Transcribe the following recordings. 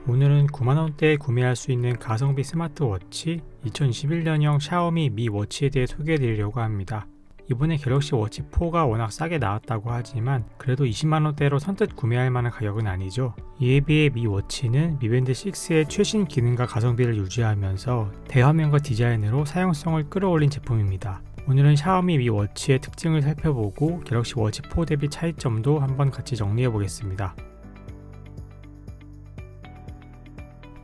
오늘은 9만원대에 구매할 수 있는 가성비 스마트워치 2021년형 샤오미 미 워치에 대해 소개해드리려고 합니다. 이번에 갤럭시 워치 4가 워낙 싸게 나왔다고 하지만 그래도 20만원대로 선뜻 구매할 만한 가격은 아니죠. 이에 비해 미 워치는 미 밴드 6의 최신 기능과 가성비를 유지하면서 대화면과 디자인으로 사용성을 끌어올린 제품입니다. 오늘은 샤오미 미 워치의 특징을 살펴보고 갤럭시 워치 4 대비 차이점도 한번 같이 정리해보겠습니다.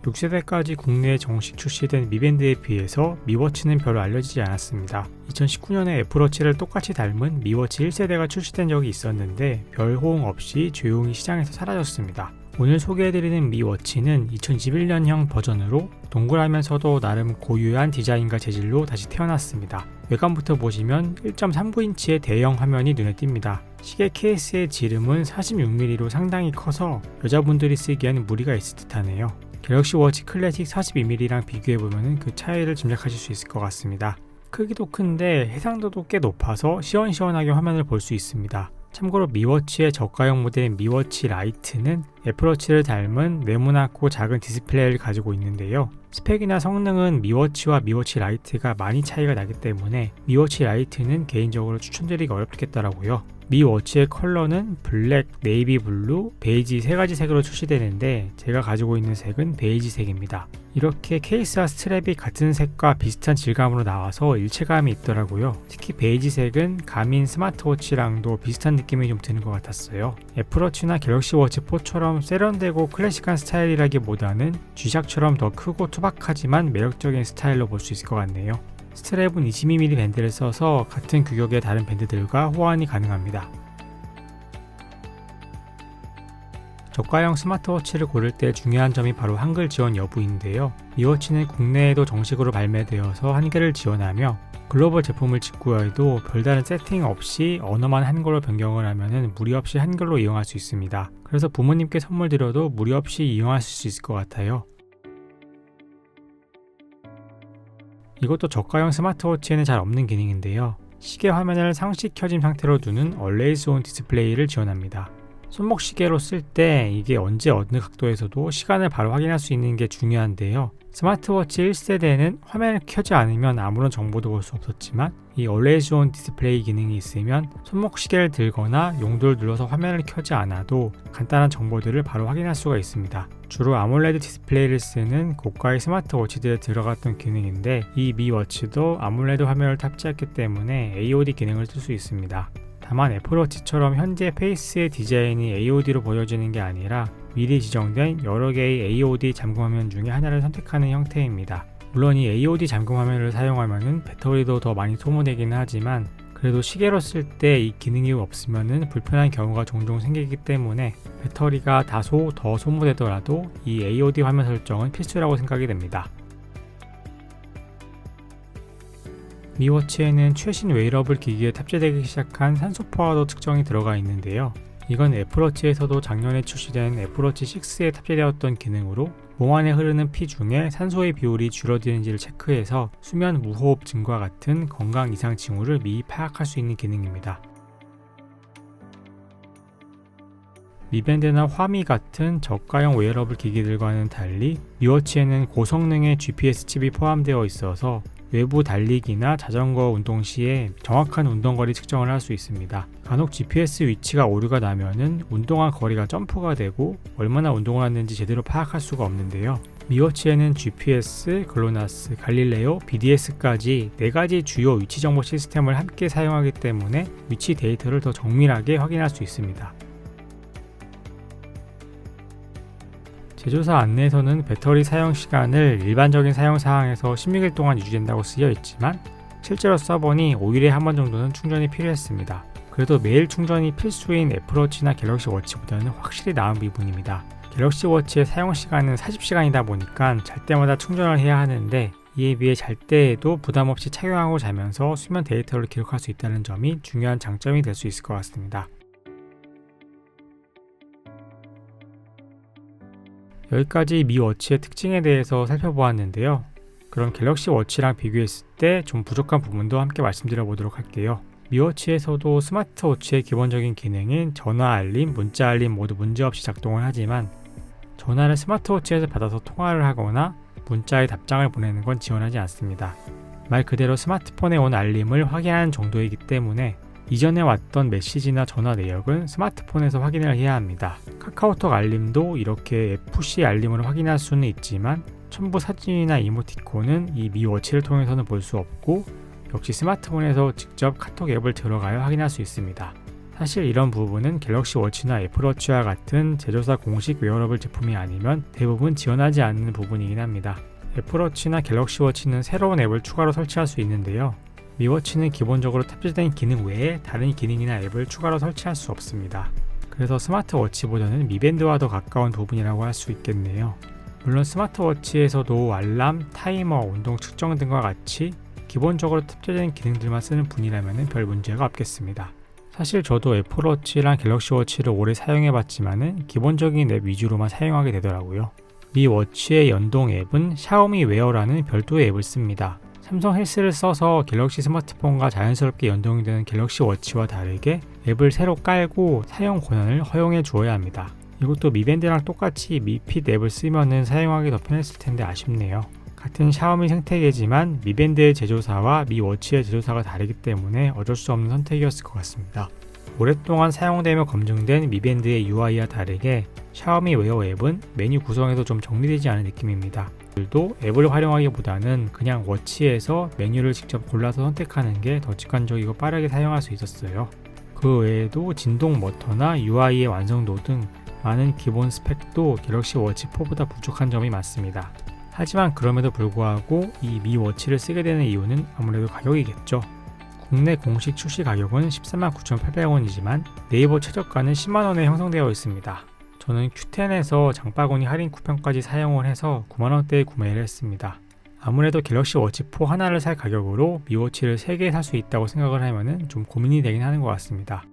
6세대까지 국내에 정식 출시된 미밴드에 비해서 미워치는 별로 알려지지 않았습니다. 2019년에 애플워치를 똑같이 닮은 미워치 1세대가 출시된 적이 있었는데 별 호응 없이 조용히 시장에서 사라졌습니다. 오늘 소개해드리는 미워치는 2021년형 버전으로 동그라면서도 나름 고유한 디자인과 재질로 다시 태어났습니다. 외관부터 보시면 1.39인치의 대형 화면이 눈에 띕니다. 시계 케이스의 지름은 46mm로 상당히 커서 여자분들이 쓰기에는 무리가 있을 듯하네요. 갤럭시 워치 클래식 42mm랑 비교해보면 그 차이를 짐작하실 수 있을 것 같습니다. 크기도 큰데 해상도도 꽤 높아서 시원시원하게 화면을 볼 수 있습니다. 참고로 미워치의 저가형 모델인 미워치 라이트는 애플워치를 닮은 네모나고 작은 디스플레이를 가지고 있는데요. 스펙이나 성능은 미워치와 미워치 라이트가 많이 차이가 나기 때문에 미워치 라이트는 개인적으로 추천드리기 어렵겠더라고요. 미 워치의 컬러는 블랙, 네이비 블루, 베이지 세 가지 색으로 출시되는데 제가 가지고 있는 색은 베이지 색입니다. 이렇게 케이스와 스트랩이 같은 색과 비슷한 질감으로 나와서 일체감이 있더라고요. 특히 베이지 색은 가민 스마트워치랑도 비슷한 느낌이 좀 드는 것 같았어요. 애플워치나 갤럭시 워치 4처럼 세련되고 클래식한 스타일이라기보다는 G샥처럼 더 크고 투박하지만 매력적인 스타일로 볼 수 있을 것 같네요. 스트랩은 22mm 밴드를 써서 같은 규격의 다른 밴드들과 호환이 가능합니다. 저가형 스마트워치를 고를 때 중요한 점이 바로 한글 지원 여부인데요. 미워치는 국내에도 정식으로 발매되어서 한글을 지원하며 글로벌 제품을 직구해도 별다른 세팅 없이 언어만 한글로 변경을 하면 무리 없이 한글로 이용할 수 있습니다. 그래서 부모님께 선물 드려도 무리 없이 이용하실 수 있을 것 같아요. 이것도 저가형 스마트워치에는 잘 없는 기능인데요. 시계 화면을 상시 켜진 상태로 두는 Always On 디스플레이를 지원합니다. 손목 시계로 쓸 때 이게 언제 어느 각도에서도 시간을 바로 확인할 수 있는 게 중요한데요. 스마트워치 1세대는 화면을 켜지 않으면 아무런 정보도 볼 수 없었지만 이 Always On 디스플레이 기능이 있으면 손목 시계를 들거나 용도를 눌러서 화면을 켜지 않아도 간단한 정보들을 바로 확인할 수가 있습니다. 주로 아몰레드 디스플레이를 쓰는 고가의 스마트워치들에 들어갔던 기능인데 이 미 워치도 아몰레드 화면을 탑재했기 때문에 AOD 기능을 쓸 수 있습니다. 다만 애플워치처럼 현재 페이스의 디자인이 AOD로 보여지는 게 아니라 미리 지정된 여러 개의 AOD 잠금 화면 중에 하나를 선택하는 형태입니다. 물론 이 AOD 잠금 화면을 사용하면 배터리도 더 많이 소모되기는 하지만 그래도 시계로 쓸 때 이 기능이 없으면 불편한 경우가 종종 생기기 때문에 배터리가 다소 더 소모되더라도 이 AOD 화면 설정은 필수라고 생각이 됩니다. 미워치에는 최신 웨어러블 기기에 탑재되기 시작한 산소 포화도 측정이 들어가 있는데요. 이건 애플워치에서도 작년에 출시된 애플워치 6에 탑재되었던 기능으로 몸 안에 흐르는 피 중에 산소의 비율이 줄어드는지를 체크해서 수면 무호흡증과 같은 건강 이상 징후를 미리 파악할 수 있는 기능입니다. 미밴드나 화미 같은 저가형 웨어러블 기기들과는 달리 미워치에는 고성능의 GPS 칩이 포함되어 있어서 외부 달리기나 자전거 운동 시에 정확한 운동거리 측정을 할 수 있습니다. 간혹 GPS 위치가 오류가 나면은 운동한 거리가 점프가 되고 얼마나 운동을 했는지 제대로 파악할 수가 없는데요. 미워치에는 GPS, 글로나스, 갈릴레오, BDS까지 4가지 주요 위치 정보 시스템을 함께 사용하기 때문에 위치 데이터를 더 정밀하게 확인할 수 있습니다. 제조사 안내에서는 배터리 사용 시간을 일반적인 사용 상황에서 16일 동안 유지된다고 쓰여 있지만 실제로 써보니 5일에 한 번 정도는 충전이 필요했습니다. 그래도 매일 충전이 필수인 애플워치나 갤럭시 워치보다는 확실히 나은 부분입니다. 갤럭시 워치의 사용 시간은 40시간이다 보니까 잘 때마다 충전을 해야 하는데 이에 비해 잘 때에도 부담 없이 착용하고 자면서 수면 데이터를 기록할 수 있다는 점이 중요한 장점이 될 수 있을 것 같습니다. 여기까지 미 워치의 특징에 대해서 살펴보았는데요. 그럼 갤럭시 워치랑 비교했을 때 좀 부족한 부분도 함께 말씀드려 보도록 할게요. 미 워치에서도 스마트워치의 기본적인 기능인 전화 알림, 문자 알림 모두 문제없이 작동을 하지만 전화를 스마트워치에서 받아서 통화를 하거나 문자에 답장을 보내는 건 지원하지 않습니다. 말 그대로 스마트폰에 온 알림을 확인하는 정도이기 때문에 이전에 왔던 메시지나 전화 내역은 스마트폰에서 확인을 해야 합니다. 카카오톡 알림도 이렇게 FC 알림으로 확인할 수는 있지만 첨부 사진이나 이모티콘은 이 미워치를 통해서는 볼 수 없고 역시 스마트폰에서 직접 카톡 앱을 들어가야 확인할 수 있습니다. 사실 이런 부분은 갤럭시 워치나 애플워치와 같은 제조사 공식 웨어러블 제품이 아니면 대부분 지원하지 않는 부분이긴 합니다. 애플워치나 갤럭시 워치는 새로운 앱을 추가로 설치할 수 있는데요. 미워치는 기본적으로 탑재된 기능 외에 다른 기능이나 앱을 추가로 설치할 수 없습니다. 그래서 스마트워치보다는 미밴드와 더 가까운 부분이라고 할 수 있겠네요. 물론 스마트워치에서도 알람, 타이머, 운동 측정 등과 같이 기본적으로 탑재된 기능들만 쓰는 분이라면 별 문제가 없겠습니다. 사실 저도 애플워치랑 갤럭시워치를 오래 사용해봤지만은 기본적인 앱 위주로만 사용하게 되더라고요. 미 워치의 연동 앱은 샤오미 웨어라는 별도의 앱을 씁니다. 삼성 헬스를 써서 갤럭시 스마트폰과 자연스럽게 연동이 되는 갤럭시 워치와 다르게 앱을 새로 깔고 사용 권한을 허용해 주어야 합니다. 이것도 미밴드랑 똑같이 미핏 앱을 쓰면은 사용하기 더 편했을 텐데 아쉽네요. 같은 샤오미 생태계지만 미밴드의 제조사와 미 워치의 제조사가 다르기 때문에 어쩔 수 없는 선택이었을 것 같습니다. 오랫동안 사용되며 검증된 미밴드의 UI와 다르게 샤오미 웨어 앱은 메뉴 구성에서 좀 정리되지 않은 느낌입니다. 도 앱을 활용하기보다는 그냥 워치에서 메뉴를 직접 골라서 선택하는 게 더 직관적이고 빠르게 사용할 수 있었어요. 그 외에도 진동 모터나 UI의 완성도 등 많은 기본 스펙도 갤럭시 워치 4보다 부족한 점이 많습니다. 하지만 그럼에도 불구하고 이 미 워치를 쓰게 되는 이유는 아무래도 가격이겠죠. 국내 공식 출시 가격은 139,800원이지만 네이버 최저가는 10만원에 형성되어 있습니다. 저는 Q10에서 장바구니 할인 쿠폰까지 사용을 해서 9만원대에 구매를 했습니다. 아무래도 갤럭시 워치 4 하나를 살 가격으로 미워치를 3개 살 수 있다고 생각을 하면은 좀 고민이 되긴 하는 것 같습니다.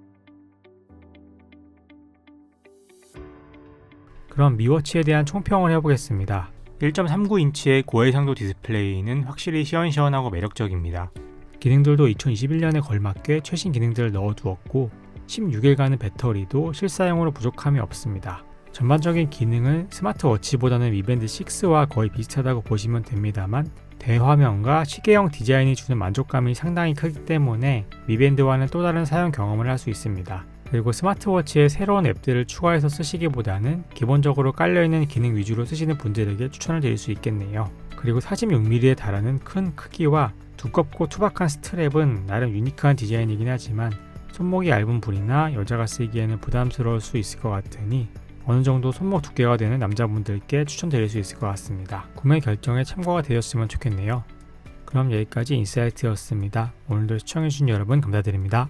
그럼 미워치에 대한 총평을 해보겠습니다. 1.39인치의 고해상도 디스플레이는 확실히 시원시원하고 매력적입니다. 기능들도 2021년에 걸맞게 최신 기능들을 넣어두었고 16일간의 배터리도 실사용으로 부족함이 없습니다. 전반적인 기능은 스마트워치보다는 미밴드 6와 거의 비슷하다고 보시면 됩니다만 대화면과 시계형 디자인이 주는 만족감이 상당히 크기 때문에 미밴드와는 또 다른 사용 경험을 할 수 있습니다. 그리고 스마트워치에 새로운 앱들을 추가해서 쓰시기보다는 기본적으로 깔려있는 기능 위주로 쓰시는 분들에게 추천을 드릴 수 있겠네요. 그리고 46mm에 달하는 큰 크기와 두껍고 투박한 스트랩은 나름 유니크한 디자인이긴 하지만 손목이 얇은 분이나 여자가 쓰기에는 부담스러울 수 있을 것 같으니 어느 정도 손목 두께가 되는 남자분들께 추천드릴 수 있을 것 같습니다. 구매 결정에 참고가 되었으면 좋겠네요. 그럼 여기까지 인사이트였습니다. 오늘도 시청해주신 여러분 감사드립니다.